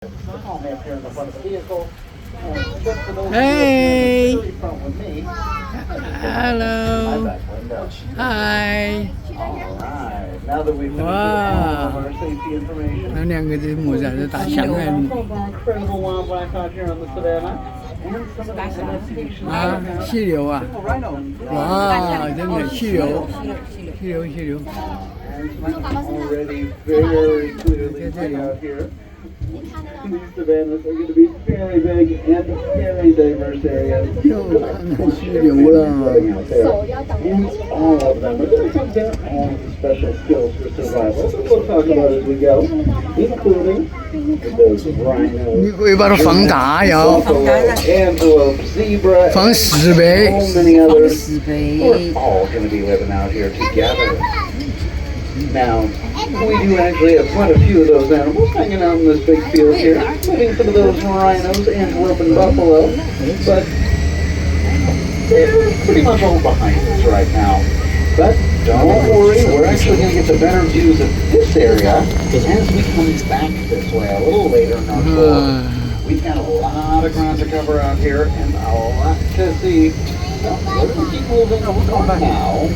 Hey. Hello. Hi. Wow. 那两个是母仔是大象来的。啊，溪流啊！哇，真的溪流，溪流，溪流。在这里。These savannas are going to be very big and very diverse areas. And all of them are going to have their own special skills for survival. So we'll talk about as we go, including those rhinos, 你尾巴都放大呀， antelope, zebra, and so many others. We're all going to be living out here together. Now, we do actually have quite a few of those animals hanging out in this big field here, including some of those rhinos, antelope, and buffalo, but they're pretty much all behind us right now. But don't worry, we're actually going to get the better views of this area as we come back this way a little later in our tour. We've got a lot of ground to cover out here and a lot to see. So we're going to keep moving along now.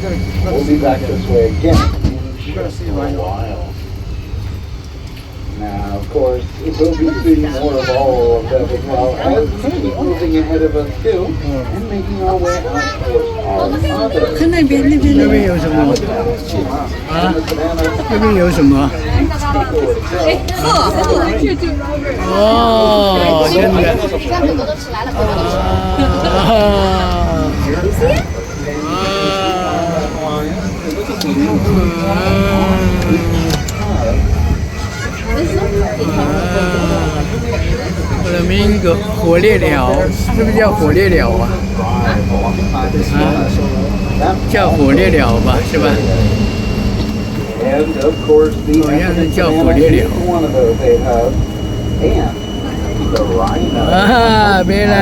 We'll be back this way again. Just a while. Now, of course, we'll be seeing more of all of them as well as we keep moving ahead of us too, and making our way out towards our other. 那边有什么？啊？那边有什么？哦，真的。我的名个火烈鸟，是不是叫火烈鸟啊？啊，叫火烈鸟吧，是吧？好像是叫火烈鸟。啊，没了。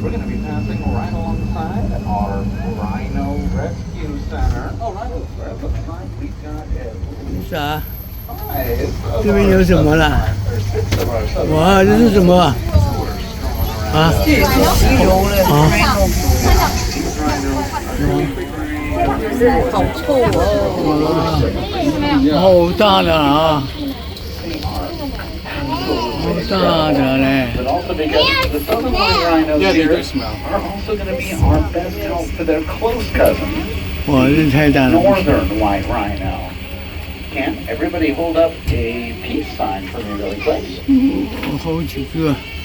We're going to be passing right alongside our Rhino Rescue Center. Oh, Rhino, it looks like we've got it. 啥？这边有什么啦？哇，这是什么？啊？这是溪流了。啊？好臭哦！好大的啊！But also because the southern white rhinos here are also going to be our best help for their close cousins, the northern white rhino. Can everybody hold up a peace sign for me really quick?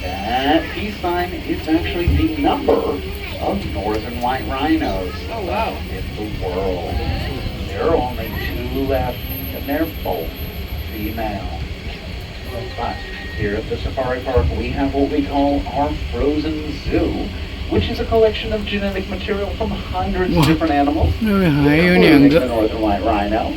That peace sign is actually the number of northern white rhinos in the world. There are only 2 left, and they're both female. But here at the safari park, we have what we call our frozen zoo, which is a collection of genetic material from hundreds of different animals, including the northern white rhino.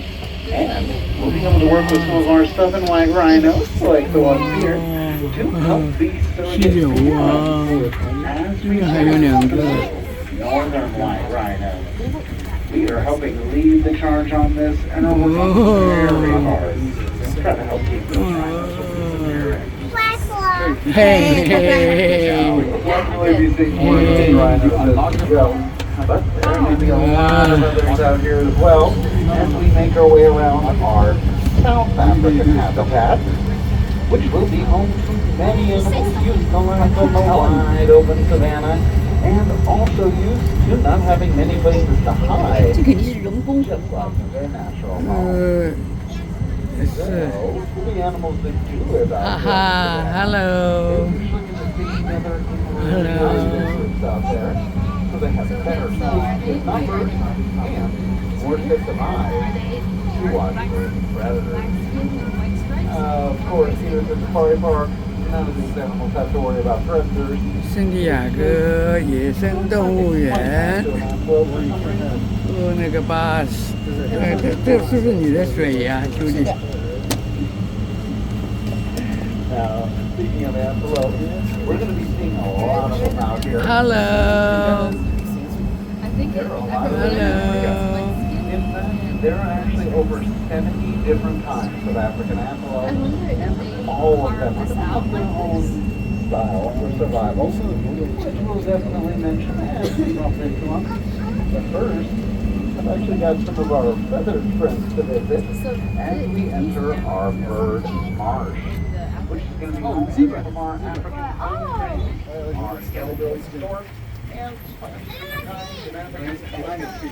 And we'll be able to work with some of our southern white rhinos, like the ones here, to help these surrogate parents as we work with the northern white rhino. We are helping lead the charge on this and are working very hard to try to help keep those rhinos from disappearing. Hey, we'll definitely be seeing more rhinos as we go. But there may be a lot of others out here as well as we make our way around our South African habitat, which will be home to many animals used to learn from the wide open savanna and also used to not having many places to hide, just like their natural home. So, the animals that do live out here, Hello. out there, so they have better safety in numbers and more sets of eyes to watch predators. Of course, here at the safari park, none of these animals have to worry about predators. 圣地亚哥野生动物园，那个巴士，这是不是你的水呀，兄弟？ Now, speaking of antelope, we're going to be seeing a lot of them out here. Hello. There are a lot of them. there are actually over 70 different kinds of African antelope, and all of them have their own style for survival, which we'll definitely mention as we bump into them. But first, I've actually got some of our feathered friends to visit as we enter our bird marsh, which is going to be home to some of our African pine trees, our yellow-billed stork, and different kinds of African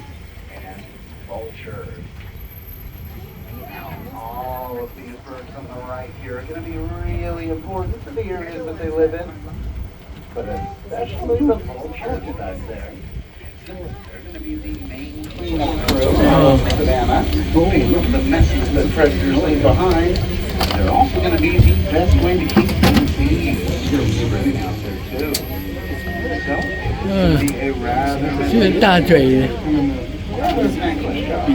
and vultures. Now, all of these birds on the right here are going to be really important to the areas that they live in, but especially the vultures back there. They're going to be the main cleanup crew of the savannah, moving the messes that predators leave behind. They're also going to be the best way to keep things living out there too. So, it's going to be a rather 是大嘴的。 thankless job.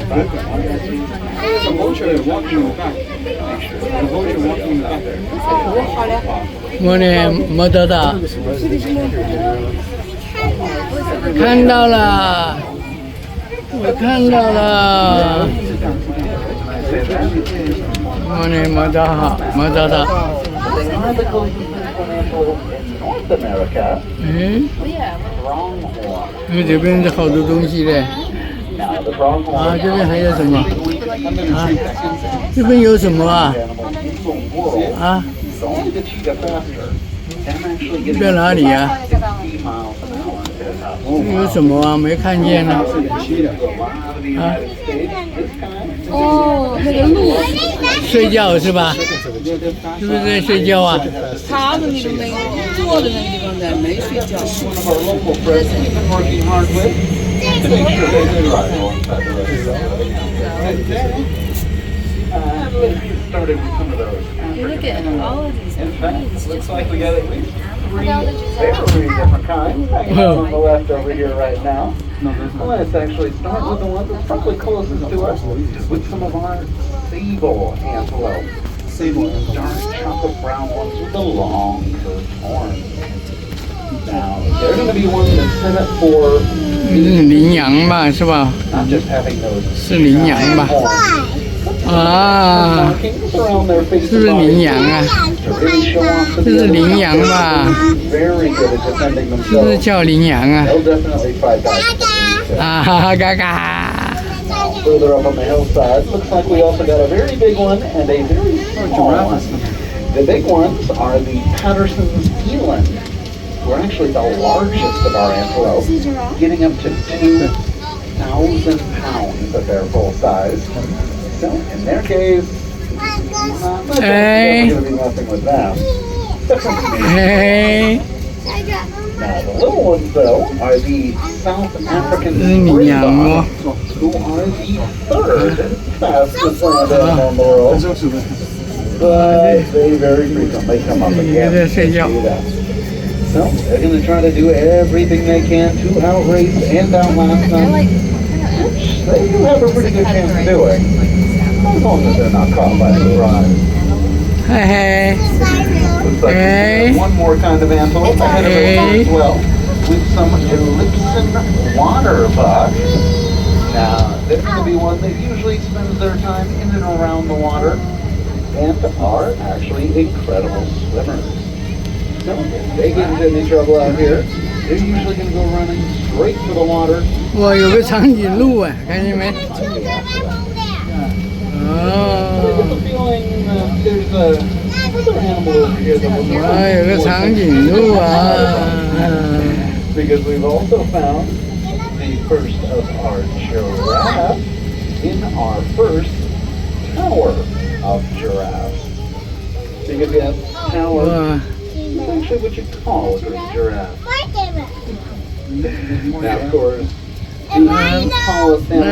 But There's a vulture walking in the back. The vulture walking in the back there. 我呢没得到，看到了，我看到了，我呢没得好，没得到。 they are the closest antelope in North America. 嗯， Pronghorn. 因为这边是好多东西嘞。 Now the pronghorn 啊，这边还有什么？ is 啊，这边有什么啊？ animal in the world. 啊， It's only the cheetah faster. Them actually 这 getting 边哪里呀、 60 miles an hour is how 这有什么啊？没看见呢、 a lot of the United States. This kind 哦，那个鹿，睡觉是吧？是不是在睡觉啊？趴的那个没有，坐的那个地方在没睡觉。 one of our local friends we've been working hard with to make sure they do right alongside the rest of them. Let's get started with some of those. You look at all of these In fact, trees, looks just like we got at least three very different kinds hanging out on the left over here right now. Let's actually start with the one that's probably closest to us, with some of our sable antelope. Sable dark chocolate brown ones with the long curved horns. Now, they're going to be ones that set up for 是羚羊吧，是吧？ not just having those 是羚羊吧？ horns, 啊， markings around their face 是不 and 是羚 body 羊啊？ to really show off to 这 the 是 other 羚羊吧？ very good at defending 是不是 themselves. 叫羚羊啊？ They'll definitely fight back. 啊哈哈，嘎嘎！ Further up on the hillside, looks like we also got a very big one and a very small one. The big ones are the Patterson's eland. We're actually the largest of our antelope, getting up to 2,000 pounds at their full size. So, in their case, not much Hey. going to be messing with them. 嘿， Now, the little ones, though, are the South African Nyamo. springboks, who are the third fastest land animal in the world. But they very frequently come up against They say, yeah. that. So, they're going to try to do everything they can to outrace and outlast them, which they do have a pretty good chance of doing, as long as they're not caught by surprise. 嘿嘿， Looks like Hey. one more kind of antelope ahead of Hey. us as well, with some Ellipson water buck. Now, they're going to be one that usually spends their time in and around the water and are actually incredible swimmers. So, if they get into any trouble out here, they're usually going to go running straight for the water. 我有个长颈鹿啊，看见没？ I get 哦， the feeling that there's another animal over here that will 我有个长颈鹿啊。 because we've also found the first of our giraffes in our first tower of giraffes. Because yes, tower 哇， is actually what you call a good giraffe. Now, of course, the tallest animal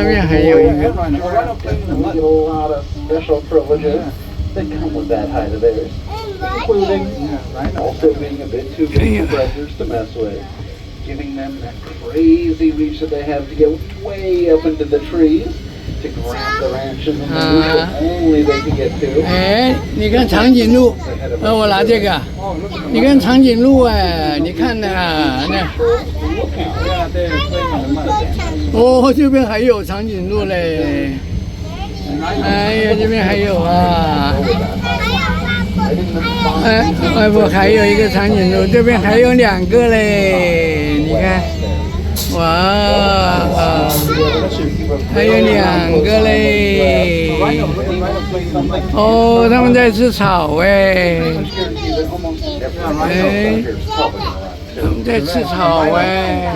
in the world, we get a lot of special privileges that come with that height of theirs, including also being a bit too big for predators to mess with, giving them that crazy reach that they have to get way up into the trees to grab the ranch in the middle that only they can get to. 哎，你看长颈鹿，我拿这个，你看长颈鹿哎，你看呐，那 Look out. 哦，这边还有长颈鹿嘞。哎呀，这边还有啊。哎不，还有一个长颈鹿，这边还有2个嘞，你看，哇，还有2个嘞。哦，他们在吃草哎，哎，他们在吃草哎。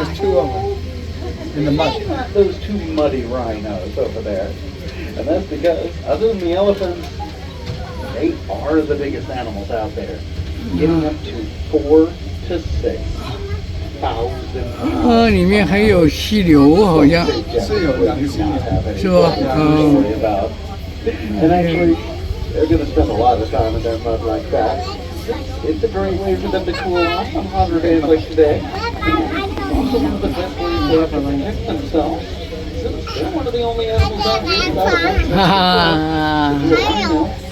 In the mud. Those 2 muddy rhinos over there. And that's because, other than the elephants, they are the biggest animals out there. Getting up to 4 to 6,000 pounds. 里面还有溪流，好像是有良心的。是吧？嗯。 And actually, they're going to spend a lot of time in their mud like that. It's a great way for them to cool off on hotter days like today. Also one of the best ways they have to protect themselves. They're one of the only animals out here without a weapon. 哈哈，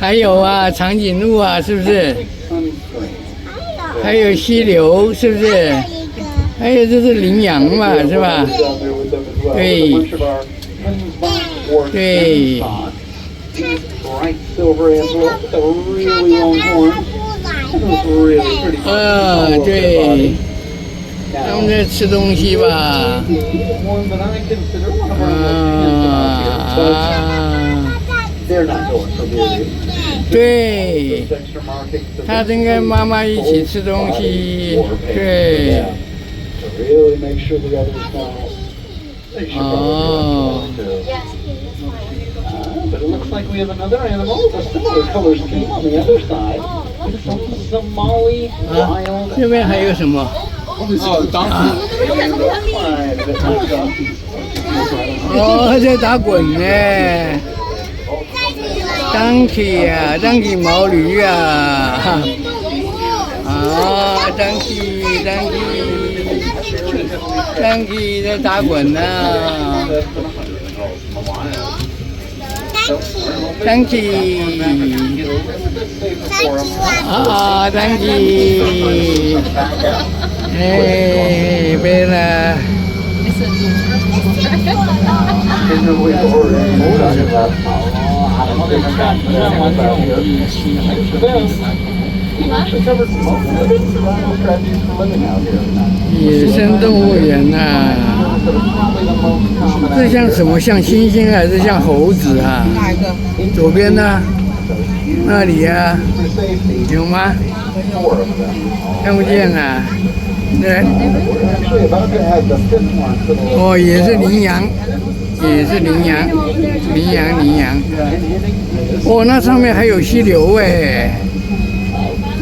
还有啊，长颈鹿啊，是不是？ Sunscreen. 还有溪流，是不是？还有这是羚羊嘛，是吧？对。对。 Bright silver antelope with a really long horn. Really pretty. 对，他们在吃东西吧？ One that I consider one of our most handsome out here, but they're not going for beauty. 对， Those extra markings. 他正跟妈妈一起吃东西。对。 To really make sure the others know. They should probably do that too. But it looks like we have another animal with a similar color scheme on the other side. Some Somali wild. 这边还有什么？哦，在打滚呢。Donkey 呀，Donkey 毛驴呀。啊，Donkey 在打滚呢。 Thank you. Ah, thank you. Hey, Bella. 野生动物园呐，这像什么？像猩猩还是像猴子啊？哪一个？左边呢？那里呀？有吗？看不见啊。对。哦，也是羚羊，也是羚羊，羚羊。哦，那上面还有溪流哎。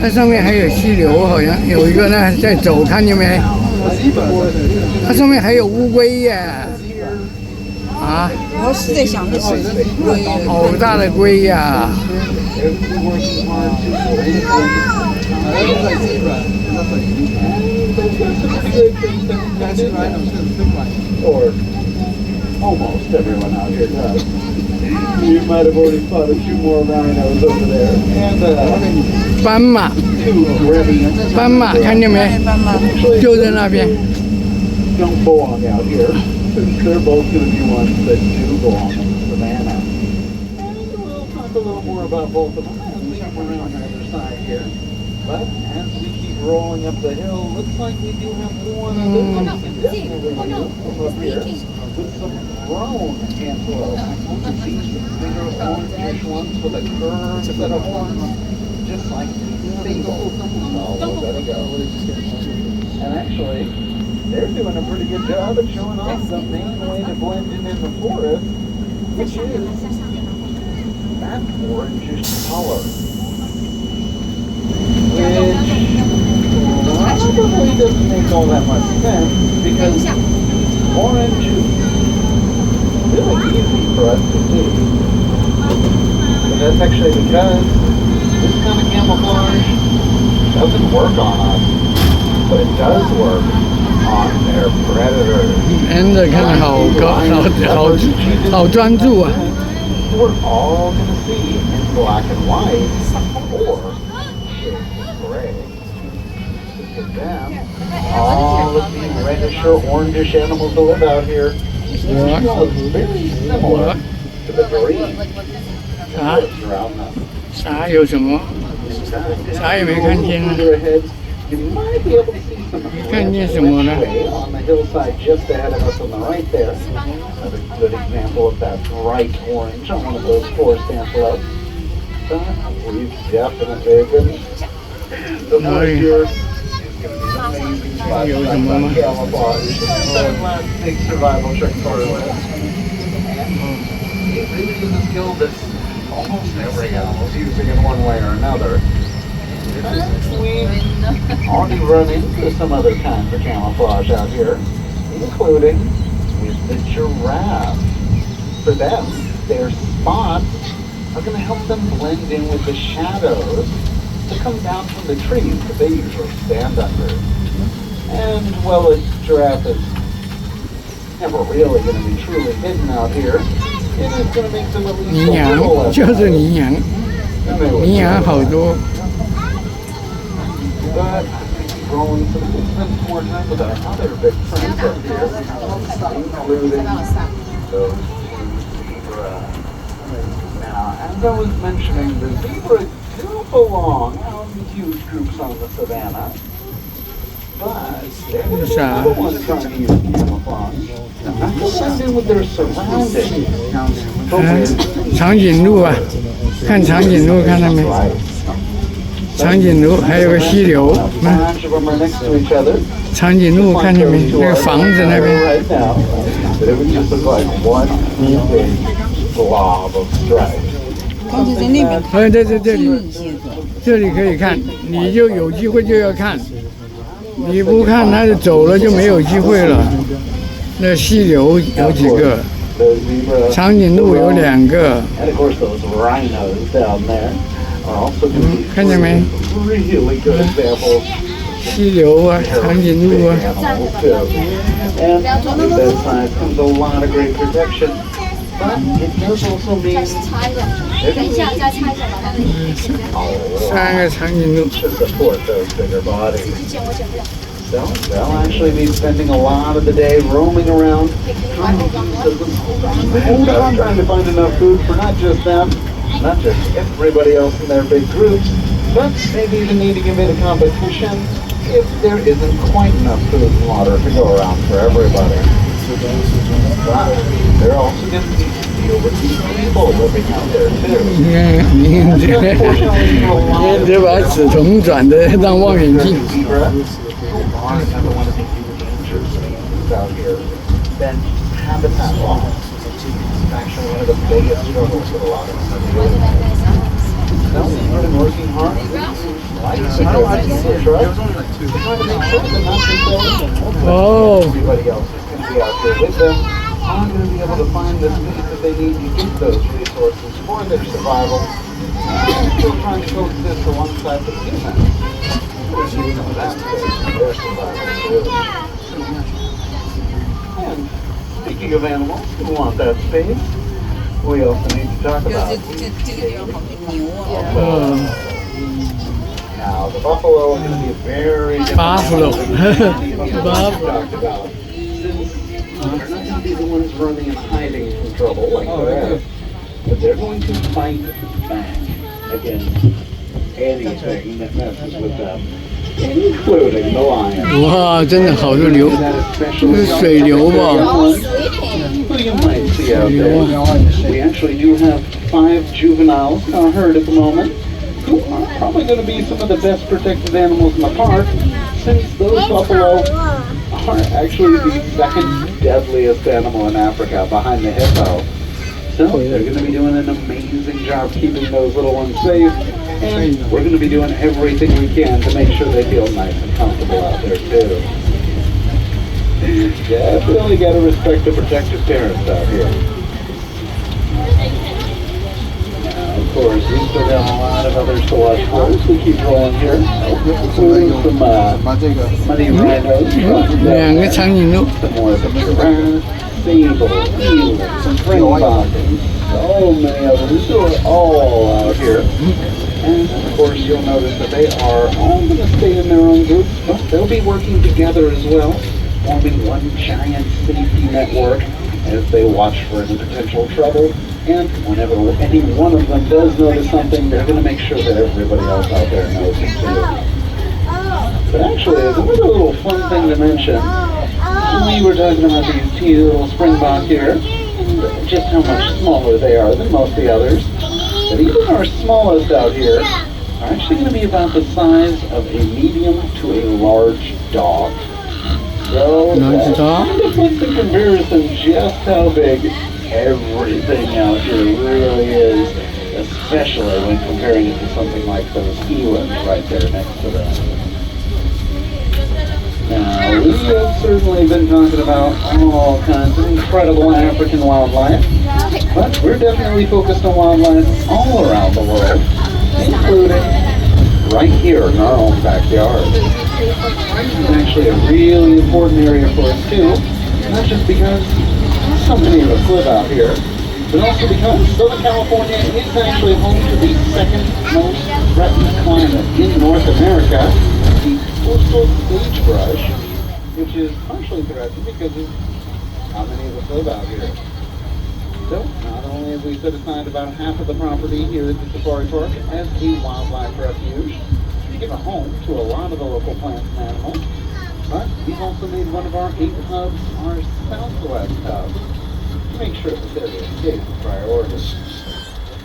那上面还有溪流，好像有一个那在走，看见没？它上面还有乌龟呀！啊！我是在想这水是龟。好大的龟呀！Almost everyone out here does. You might have already spotted 2 more rhinos over there. And 斑马， 2 ready 斑马，看见没？就在那边。 don't belong out here. They're both going to be ones that do belong in the savannah. And we'll talk a little more about both of them as we come around the other side here. But as we keep rolling up the hill, looks like we do have one other one we can definitely use from up here with some grown antelope. These bigger orangish ones with a curved set of horns, just like seagulls. So we'll let it go. And actually, they're doing a pretty good job at showing off the main way to blend in the forest, which is that orangish color. Which probably doesn't make all that much sense because orange is really easy for us to see. But that's actually because this kind of camouflage doesn't work on us, but it does work on their predators. 真的看好高，好专注啊！ We're all going to see in black and white or gray. Look at them. All of these reddish or orangish animals that live out here Well, it's very similar to the green 啥 woods around them. 啥有什么？啥也没看见啊。 Further ahead, you might be able to see some 看见什么呢？ way on the hillside just ahead of us on the right there. Another good example of that bright orange on one of those forest antelopes. But we've definitely been the moisture is going to be amazing spot on camouflage. That last big survival trick for us. It really is a skill that almost every animal is using in one way or another. We've already run into some other kinds of camouflage out here, including with the giraffe. For them, their spots are going to help them blend in with the shadows that come down from the trees that they usually stand under. And while a giraffe is never really going to be truly hidden out here, it is going to make them at least 羚 a 羊 little less 就是羚羊， than they would 羚羊好多。 But rolling some more time with our other big friends up here, including those two zebras. Now, as I was mentioning, the zebras do belong out in huge groups on the savannah. But there's another one trying to use camouflage. Not to blend in with their surroundings, but 嗯 with 长颈鹿啊，看长颈鹿看到没？ 长颈鹿还有个溪流， a bunch of them are next to each other. 长颈鹿看见没？那个房子那边， Right now, but it would just look like one big blob of stripe. 刚才在那边看，在这里，近一些的。这里可以看，你就有机会就要看，你不看它就走了就没有机会了。那溪流有几个， Those zebra 长颈鹿有2个， and of course those rhinos down there are also going to be 看见没？ really good examples 溪流啊， of 长颈 big 鹿啊， animals too. And with that side comes a lot of great protection, but it does also mean 等一下，再猜什么？ 3个长颈鹿， to support those bigger bodies. So they'll actually be spending a lot of the day roaming around, trying to find enough food for not just them, not just everybody else in their big groups, but maybe even needing a bit of competition if there isn't quite enough food and water to go around for everybody. But they're also going to need to deal with these people living out there too. 你看，你看这个，你这把指头转的当望远镜。 Zebra, who are another one of the endangered species out here, then habitat loss. It's actually one of the biggest struggles for a lot of them. So we've been working hard. Like to try to make sure that not just them, but Oh. everybody else is going to be out here with them. Are going to be able to find the space that they need to get those resources for their survival. And still trying to coexist alongside the humans. And speaking of animals who want that space, we also need to talk 这 about 这个地方好多牛啊。嗯， now the buffalo are going to be a very different Buffalo. animal than any of the others we talked about. They're not going to be the ones running and hiding from trouble like the rest, but they're going to fight back against anything that messes with them, including the lion. 哇，真的好多牛， That 这 especially 是水流吧？ who you might see out there. We actually do have 5 juveniles in our herd at the moment, who are probably going to be some of the best protected animals in the park, since those buffalo are actually the second deadliest animal in Africa behind the hippo. So they're going to be doing an amazing job keeping those little ones safe, and we're going to be doing everything we can to make sure they feel nice and comfortable out there too. Definitely got to respect the protective parents out here. Now, of course, we still got a lot of others to watch for as we keep rolling here, including some muddy rhinos, 2个长颈鹿， some more of the giraffes, sable, eels, springboks, so many others who are all out here. And of course, you'll notice that they are all going to stay in their own groups, but they'll be working together as well, forming one giant safety network as they watch for any potential trouble. And whenever any one of them does notice something, they're going to make sure that everybody else out there knows it too. But actually, there's another little fun thing to mention. We were talking about these teeny little springbok here, just how much smaller they are than most of the others. But even our smallest out here are actually going to be about the size of a medium to a large dog. So that kind of puts in comparison just how big everything out here really is, especially when comparing it to something like those elands right there next to them. Now, we have certainly been talking about all kinds of incredible African wildlife, but we're definitely focused on wildlife all around the world, including right here in our own backyard. This is actually a really important area for us too, not just because so many of us live out here, but also because Southern California is actually home to the second most threatened climate in North America, the coastal sagebrush, which is partially threatened because of how many of us live out here. So, not only have we set aside about half of the property here at the safari park as a wildlife refuge, to give a home to a lot of the local plants and animals, but we've also made one of our 8 hubs our Southwest hub, to make sure that their escape is a priority.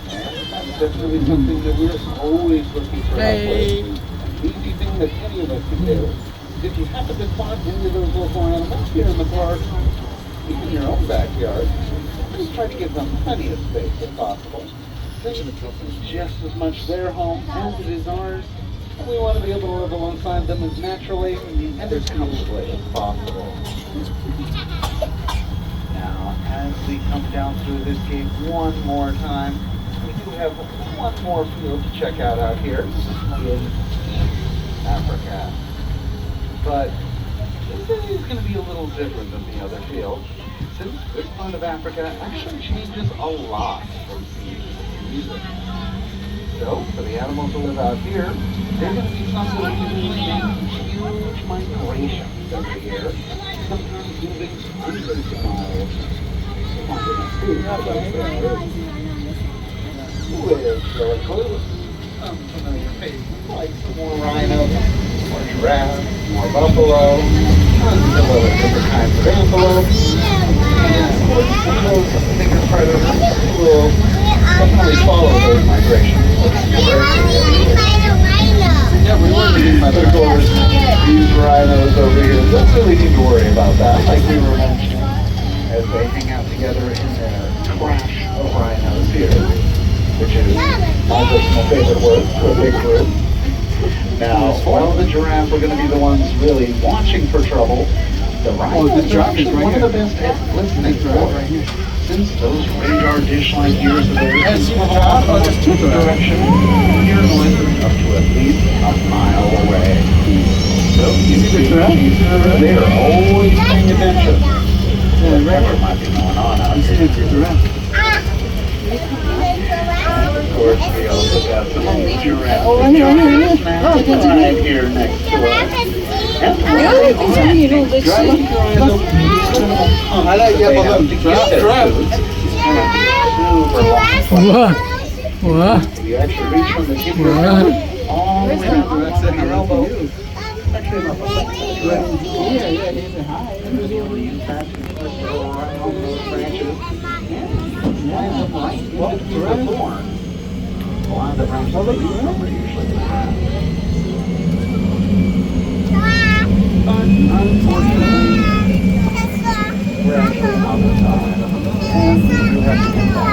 And that's definitely something that we're always looking for help with. An easy thing that any of us can do is if you happen to spot any of those local animals here in the park, even in your own backyard, just try to give them plenty of space if possible. This is just as much their home as it is ours, and we want to be able to live alongside them as naturally and as comfortably as possible. Now, as we come down through this gate one more time, we do have one more field to check out here in Africa. But this area is going to be a little different than the other fields, since this part of Africa actually changes a lot from season to season. So, for the animals who live out here, they're going to be something huge migrations every year, sometimes moving hundreds of miles. With really close, some familiar faces like some more rhino, more giraffe, more buffalo, tons of other different kinds of antelope, and of course some of those bigger predators will definitely follow those migrations. Yeah, we were getting my of course these rhinos over here don't really need to worry about that, like we were mentioning, as they hang out together in their crash of rhinos here, which is my personal favorite word for a big group. Now, while the giraffe are going to be the ones really watching for trouble, the rhinos are actually one of the best at listening for it. Since those radar dish-like ears of theirs can follow the direction, hear noises up to at least a mile away. So, you see the giraffe? They are always paying attention. Whatever might be going on out here. Of course, we also got some giraffe right here next to us. I like you actually reach from the tip of your foot all the way down to your elbow. Actually, about and to be able to use that to throw right over those branches. And right into the thorn. A lot of the branches that we are usually but unfortunately, we're actually on the side. And you have to get back.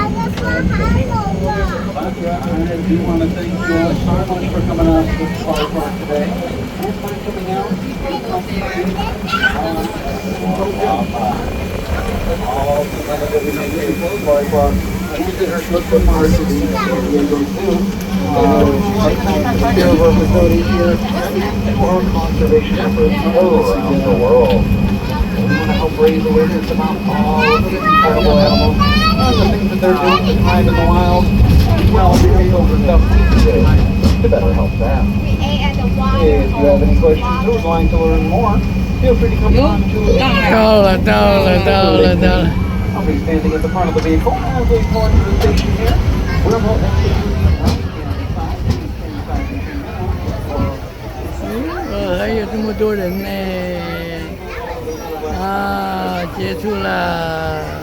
I do want to thank you all so much for coming out to the safari park today. And by coming out, all the members of the safari park. We did our look for parts of the care of our facility here for our conservation efforts all around the world. We want to help raise awareness about all of the incredible animals and the things that they're doing to hide in the wild, as well as the over stuff to better help them. If you have any questions or would like to learn more, feel free to come on to到了。Somebody standing at the front of the vehicle. We'll pull into the station here. We're both exit. 还有这么多人呢！啊，结束了。